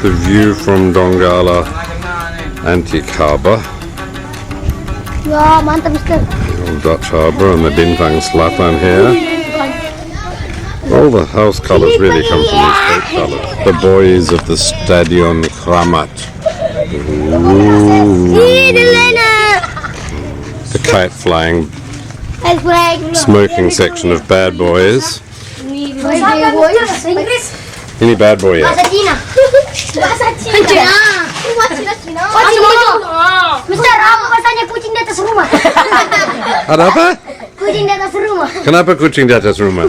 the view from Donggala Antique Harbour. Ya, mantap, Mister. The old Dutch harbour and the Bintang Selatan here. All the house colours really come from these boat colours. The boys of the Stadion Kramat. The kite flying, smoking section of bad boys. Any bad boy ya? Mister, apa pasanya kucing di atas rumah? Ada apa? Kucing di atas rumah. Kenapa kucing di atas rumah?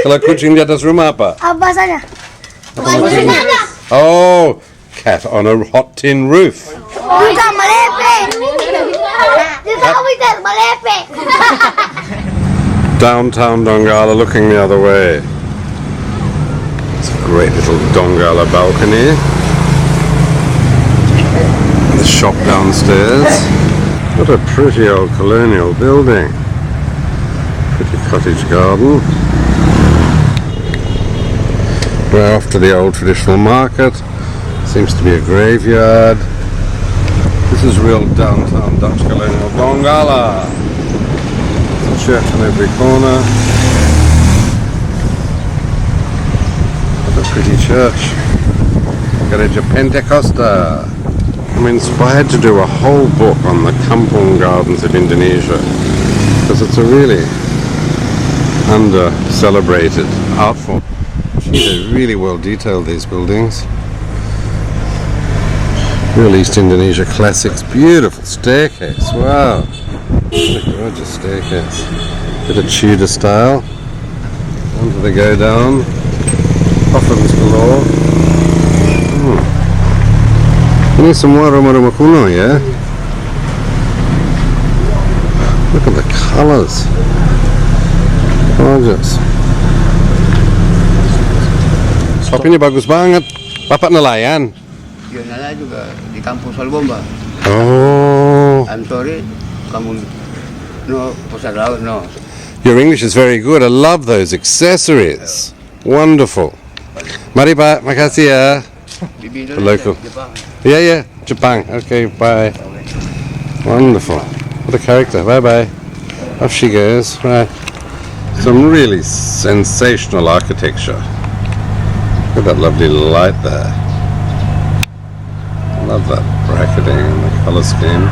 Kalau kucing di atas rumah apa? Apa pasanya? Oh, cat on a hot tin roof. Juga melepe. Juga Mister, melepe. Downtown Donggala looking the other way. It's a great little Donggala balcony. The shop downstairs. What a pretty old colonial building. Pretty cottage garden. We're off to the old traditional market. Seems to be a graveyard. This is real downtown Dutch colonial Donggala. There's a church on every corner. What a pretty church. Gereja Pentecosta. I'm inspired to do a whole book on the kampung gardens of Indonesia because it's a really under-celebrated art form. Gee, they're really well detailed, these buildings. Real East Indonesia classics. Beautiful staircase. Wow. What a gorgeous staircase. Bit of Tudor style. Onto the go down. Coffins galore. Ini semua rumah-rumah kuno ya. Look at the colours. Gorgeous. Shop ini bagus banget. Bapak nelayan? Ya, nelayan juga di kampung Salbomba. Oh. I'm sorry, kamu no pusat laut no. Your English is very good. I love those accessories. Wonderful. Mari Pak, makasih ya. The local. Yeah, Japan. Okay, bye. Wonderful. What a character. Bye-bye. Off she goes. Right. Some really sensational architecture. Look at that lovely light there. Love that bracketing and the colour scheme.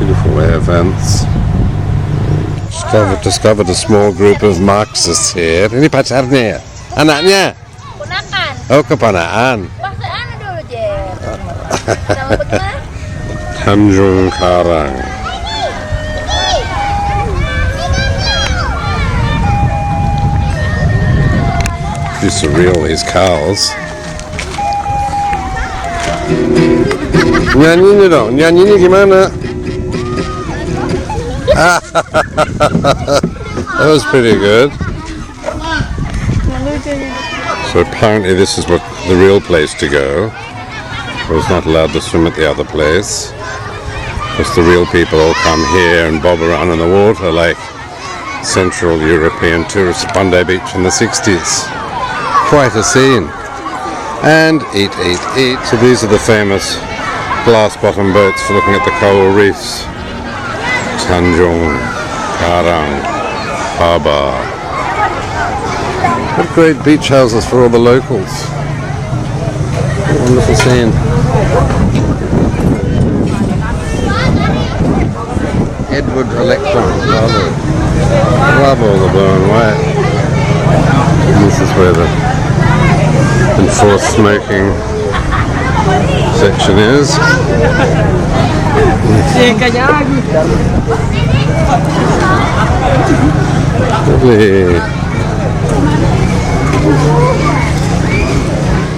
Beautiful air vents. Discovered a small group of Marxists here. Ini pacarnya ya? Anaknya? Ponakan. Oh, kepanaan. Bahasa anu dulu, Jen. Nama bagaimana? Tanjung Karang. Pretty surreal, these cows. Nyanyinya dong, nyanyinya gimana? That was pretty good. So apparently this is what the real place to go. I was not allowed to swim at the other place. Because the real people all come here and bob around in the water like Central European tourists at Bondi Beach in the 60s. Quite a scene. And eat. So these are the famous glass bottom boats for looking at the coral reefs. Tanjung Karang Harbour. What great beach houses for all the locals. What a wonderful scene. Edward Electron, love all the blue and white. And this is where the enforced smoking section is. Lovely.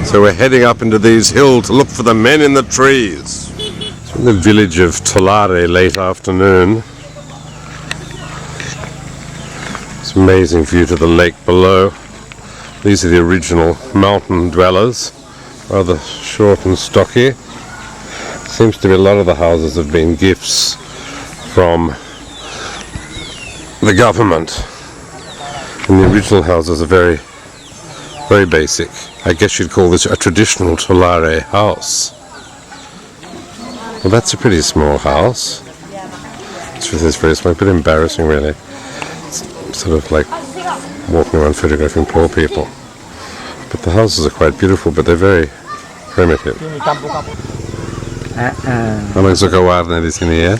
So we're heading up into these hills to look for the men in the trees. It's in the village of Tolare late afternoon. It's an amazing view to the lake below. These are the original mountain dwellers, rather short and stocky. Seems to be a lot of the houses have been gifts from the government And the original houses are very, very basic. I guess you'd call this a traditional Tulare house. Well, that's a pretty small house. It's very small, a bit embarrassing really. It's sort of like walking around photographing poor people. But the houses are quite beautiful, but they're very primitive. Walang suka warna di sini ya.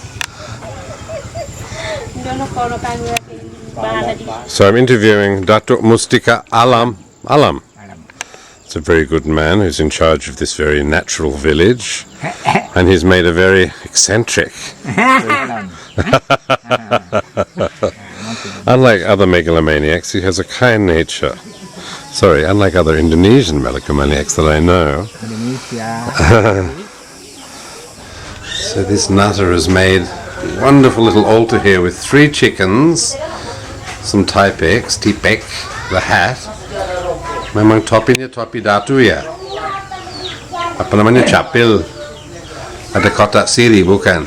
So I'm interviewing Datuk Mustika Alam. It's a very good man who's in charge of this very natural village, and he's made a very eccentric. Unlike other megalomaniacs, he has a kind nature. Sorry, unlike other Indonesian megalomaniacs that I know. So this nutter has made a wonderful little altar here with 3 chickens, some tipek, the hat. Memang topinya topi datu ya. Apa namanya capil. Ada kotak siri bukan?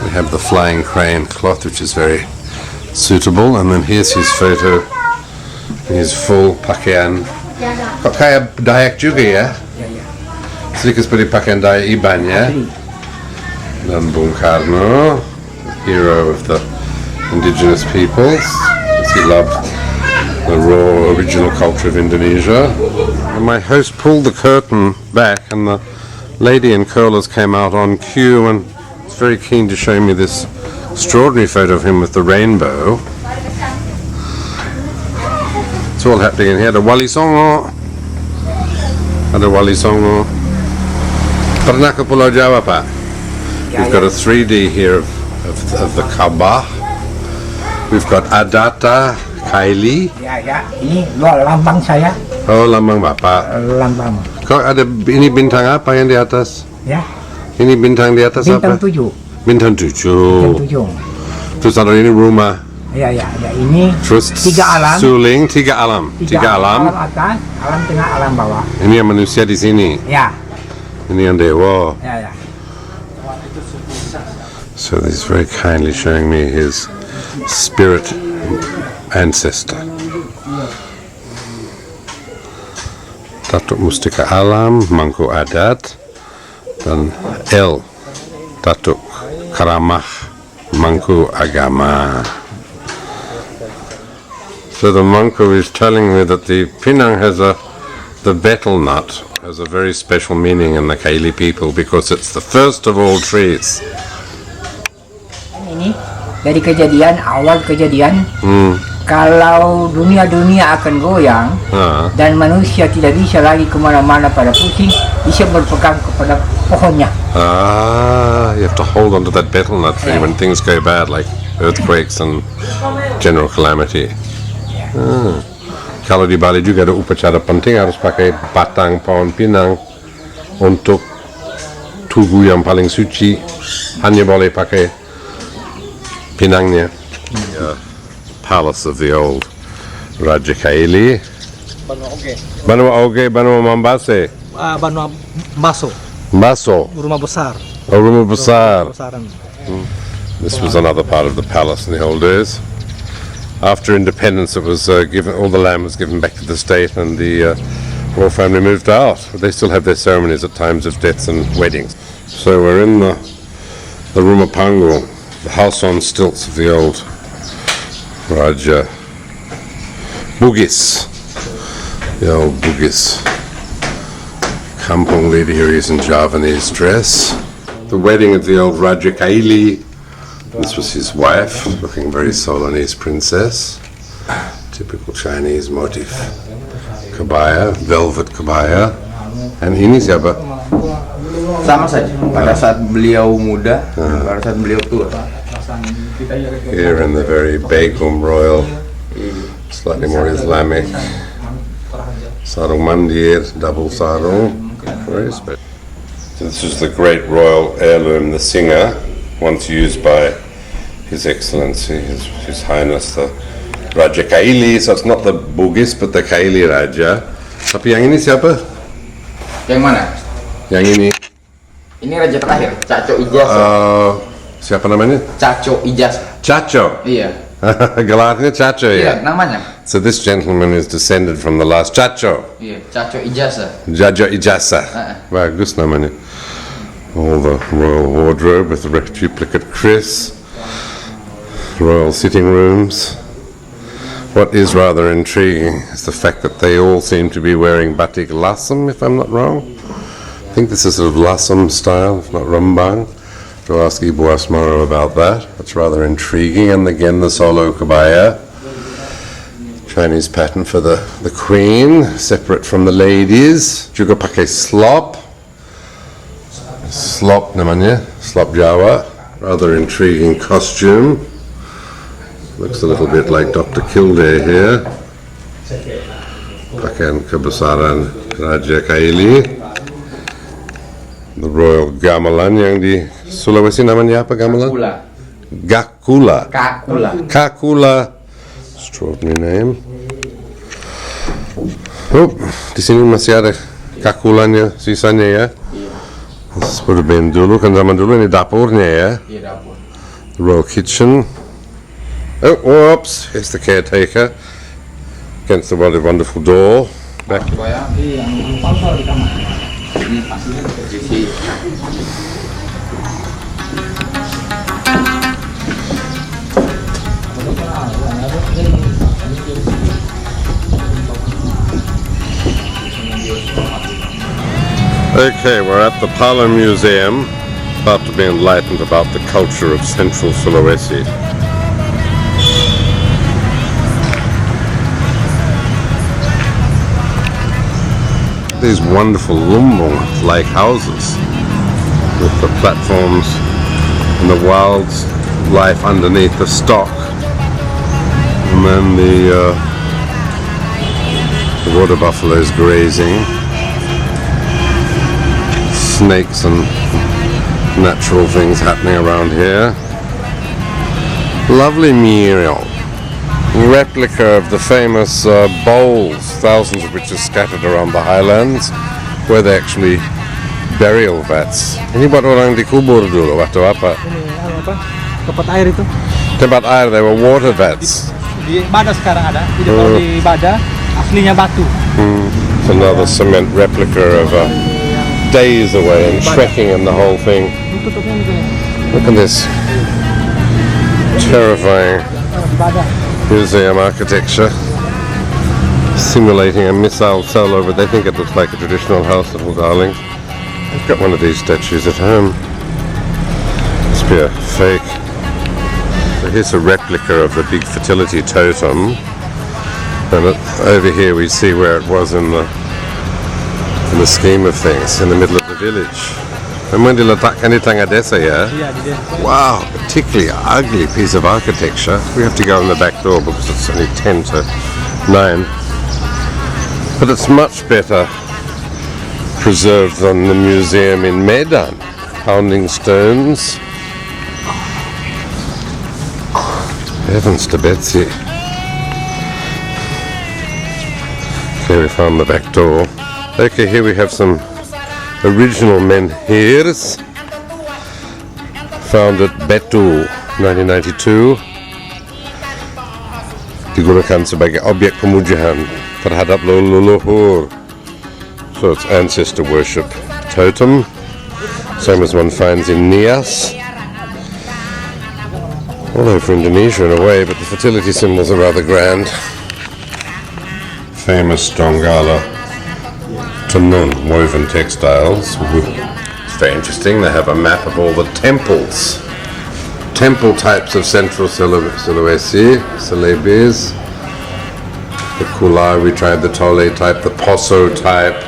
We have the flying crane cloth, which is very suitable, and then here's his photo in his full pakaian. Kok kayak Dayak juga ya? Sedikit seperti pakaian Dayak Iban ya. Dan Bung Karno, hero of the indigenous peoples, as he loved the raw original culture of Indonesia. And my host pulled the curtain back, and the lady in curlers came out on cue and was very keen to show me this extraordinary photo of him with the rainbow. It's all happening in here. Ada Wali Songo. Pernah ke Pulau Jawa, Pak? We've got a 3D here of the Kaabah. We've got Adata Kaili. Ya, ini lambang saya. Oh, lambang Bapak. Lambang. Kok ada ini bintang apa yang di atas? Ya. Ini bintang di atas Bintang apa? 7. Bintang 7. Terus ada ini rumah. Ya, ini Terus 3 alam. Suling 3 alam. 3 alam. Alam atas, alam tengah, alam bawah. Ini yang manusia di sini. Ya. Ini yang dewa. Ya. So he's very kindly showing me his spirit ancestor. Datuk Mustika Alam, Mangku Adat, dan L, Datuk Karamah, Mangku Agama. So the Mangku is telling me that the Pinang has the betel nut has a very special meaning in the Kaili people because it's the first of all trees. Ini dari awal kejadian, kalau dunia akan goyang dan manusia tidak bisa lagi kemana-mana pada pusing, bisa berpegang kepada pohonnya. You have to hold on to that betel nut tree when things go bad, like earthquakes and general calamity. Kalau di Bali juga ada upacara penting, harus pakai batang pohon pinang untuk tugu yang paling suci, hanya boleh pakai pinangnya. Palace of the old Raja Kaili. Banua Oge, Banua Mambase. Banua Baso. Baso. Rumah besar. Oh, rumah besar. Besaran. This was another part of the palace in the old days. After independence, it was given. All the land was given back to the state, and the royal family moved out. But they still have their ceremonies at times of deaths and weddings. So we're in the Rumah Panggung, the house on stilts of the old Raja Bugis, the old Bugis kampung leader. Here he is in Javanese dress. The wedding of the old Raja Kaili. This was his wife, looking very Solanese princess. Typical Chinese motif. Kebaya, velvet kebaya. And ini siapa? Sama saja. Pada saat beliau muda, pada saat beliau tua. Here in the very Begum royal, slightly more Islamic. Sarung mandir, double sarung. Very special. So this is the great royal heirloom, the Singer, once used by His Excellency, His Highness the Raja Kaili. So it's not the Bugis, but the Kaili Raja. Tapi yang ini siapa? Yang mana? Yang ini. Ini raja terakhir, Caco Ijaz. Siapa namanya? Caco Ijaz. Caco. Iya. Gelarnya Chacho Iya, ya. namanya. So this gentleman is descended from the last Chacho. Iya, Caco Ijazah. Jajo Ijasa. Bagus namanya. All the royal wardrobe with the duplicate Chris. Royal sitting rooms. What is rather intriguing is the fact that they all seem to be wearing batik lasem, if I'm not wrong. I think this is sort of lasem style, if not Rambang. To ask Ibu Asmara about that. That's rather intriguing. And again, the solo kabaya. Chinese pattern for the queen, separate from the ladies. Juga pakai slop. Slop namanya, slop Jawa. Rather intriguing costume. Looks a little bit like Dr. Kildare here. Pakaian kebesaran Raja Kaili. The royal gamelan yang di Sulawesi namanya apa gamelan? Kakula. Gakula. Kakula. Extraordinary name. Oh, di sini masih ada kakulanya sisanya ya. This would have been dulu, kan zaman dulu ini dapurnya ya. Iya, dapur. The royal kitchen. Oh, whoops, here's the caretaker. Against the wonderful door. Back. Okay, we're at the Palu Museum, about to be enlightened about the culture of Central Sulawesi. These wonderful lumbung-like houses with the platforms and the wildlife underneath the stock, and then the water buffaloes grazing. Snakes and natural things happening around here. Lovely mural, replica of the famous bowls, thousands of which are scattered around the highlands, where they actually burial vats. Ini buat orang dikubur dulu waktu apa? Ini apa? Tempat air itu. Tempat air, they were water vats. Di Bada sekarang ada. Jadi kalau di Bada aslinya batu. It's another cement replica of days away and trekking and the whole thing. Look at this terrifying museum architecture, simulating a missile cell over. They think it looks like a traditional house, little darling. I've got one of these statues at home. Must be a fake. So here's a replica of the big fertility totem, and over here we see where it was in the scheme of things, in the middle of the village. And when diletakkan di tengah desa ya. Wow, particularly ugly piece of architecture. We have to go in the back door because it's only 10 to 9. But it's much better preserved than the museum in Medan. Pounding stones. Heavens to Betsy. Okay, we found the back door. Okay, here we have some original menhirs found at Betul, 1992. Digunakan sebagai objek pemujahan terhadap leluhur. So it's ancestor worship totem, same as one finds in Nias. All over Indonesia in a way, but the fertility symbols are rather grand. Famous Donggala tenun woven textiles. It's very interesting. They have a map of all the temples, temple types of Central Sulawesi, Celebes. The Kulai, we tried the Tole type, the Poso type,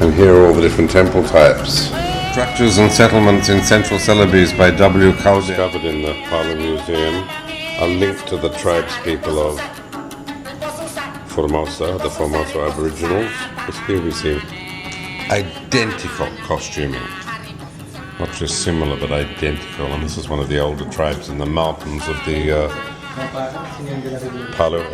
and here are all the different temple types. Structures and settlements in Central Celebes by W. Causi, covered in the Palu Museum, are linked to the tribespeople of Formosa, the Formosa Aboriginals. Because here we see identical costuming. Not just similar, but identical. And this is one of the older tribes in the mountains of the Palu.